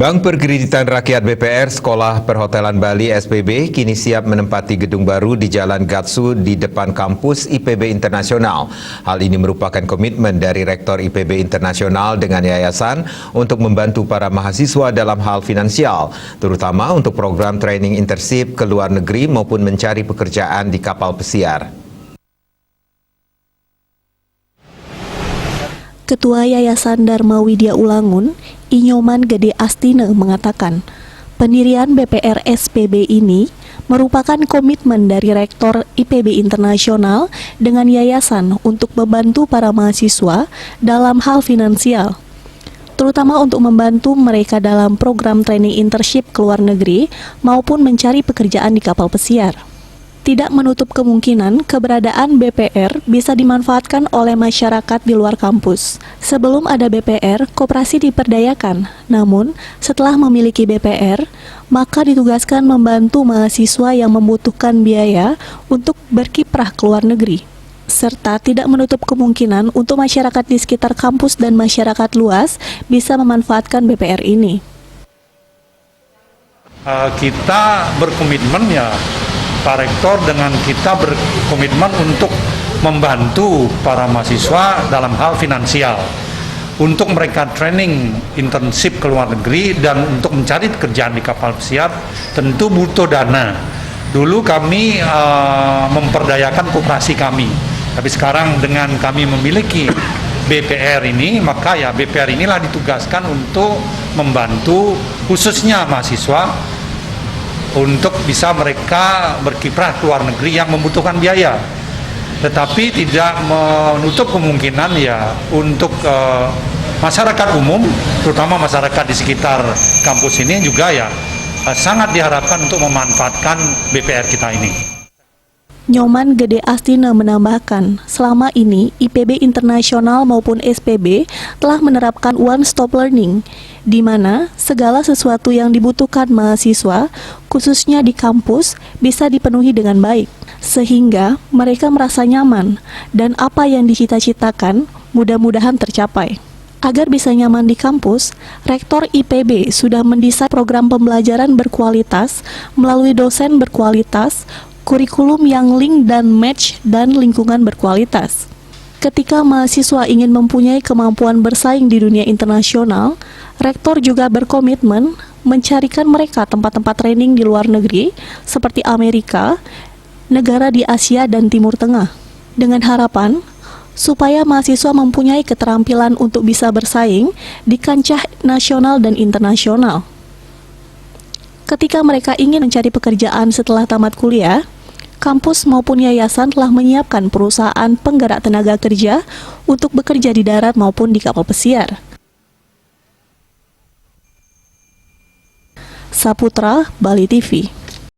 Bank Perkreditan Rakyat BPR Sekolah Perhotelan Bali SPB kini siap menempati gedung baru di Jalan Gatsu di depan kampus IPB Internasional. Hal ini merupakan komitmen dari Rektor IPB Internasional dengan yayasan untuk membantu para mahasiswa dalam hal finansial, terutama untuk program training internship ke luar negeri maupun mencari pekerjaan di kapal pesiar. Ketua Yayasan Dharma Widya Ulangun, Inyoman Gede Astine mengatakan, pendirian BPR SPB ini merupakan komitmen dari Rektor IPB Internasional dengan yayasan untuk membantu para mahasiswa dalam hal finansial, terutama untuk membantu mereka dalam program training internship ke luar negeri maupun mencari pekerjaan di kapal pesiar. Tidak menutup kemungkinan keberadaan BPR bisa dimanfaatkan oleh masyarakat di luar kampus. Sebelum ada BPR, koperasi diperdayakan. Namun, setelah memiliki BPR, maka ditugaskan membantu mahasiswa yang membutuhkan biaya untuk berkiprah ke luar negeri. Serta tidak menutup kemungkinan untuk masyarakat di sekitar kampus dan masyarakat luas bisa memanfaatkan BPR ini. Kita berkomitmen Pak Rektor dengan kita berkomitmen untuk membantu para mahasiswa dalam hal finansial untuk mereka training internship ke luar negeri dan untuk mencari pekerjaan di kapal pesiar tentu butuh dana. Dulu kami memperdayakan koperasi kami, tapi sekarang dengan kami memiliki BPR ini, maka BPR inilah ditugaskan untuk membantu khususnya mahasiswa untuk bisa mereka berkiprah ke luar negeri yang membutuhkan biaya. Tetapi tidak menutup kemungkinan untuk masyarakat umum, terutama masyarakat di sekitar kampus ini juga sangat diharapkan untuk memanfaatkan BPR kita ini. Nyoman Gede Astine menambahkan, selama ini IPB Internasional maupun SPB telah menerapkan one-stop learning, di mana segala sesuatu yang dibutuhkan mahasiswa, khususnya di kampus, bisa dipenuhi dengan baik, sehingga mereka merasa nyaman dan apa yang dicita-citakan mudah-mudahan tercapai. Agar bisa nyaman di kampus, Rektor IPB sudah mendesain program pembelajaran berkualitas melalui dosen berkualitas, kurikulum yang link dan match, dan lingkungan berkualitas. Ketika mahasiswa ingin mempunyai kemampuan bersaing di dunia internasional, Rektor juga berkomitmen mencarikan mereka tempat-tempat training di luar negeri seperti Amerika, negara di Asia dan Timur Tengah, dengan harapan supaya mahasiswa mempunyai keterampilan untuk bisa bersaing di kancah nasional dan internasional. Ketika mereka ingin mencari pekerjaan setelah tamat kuliah, kampus maupun yayasan telah menyiapkan perusahaan penggerak tenaga kerja untuk bekerja di darat maupun di kapal pesiar. Saputra, Bali TV.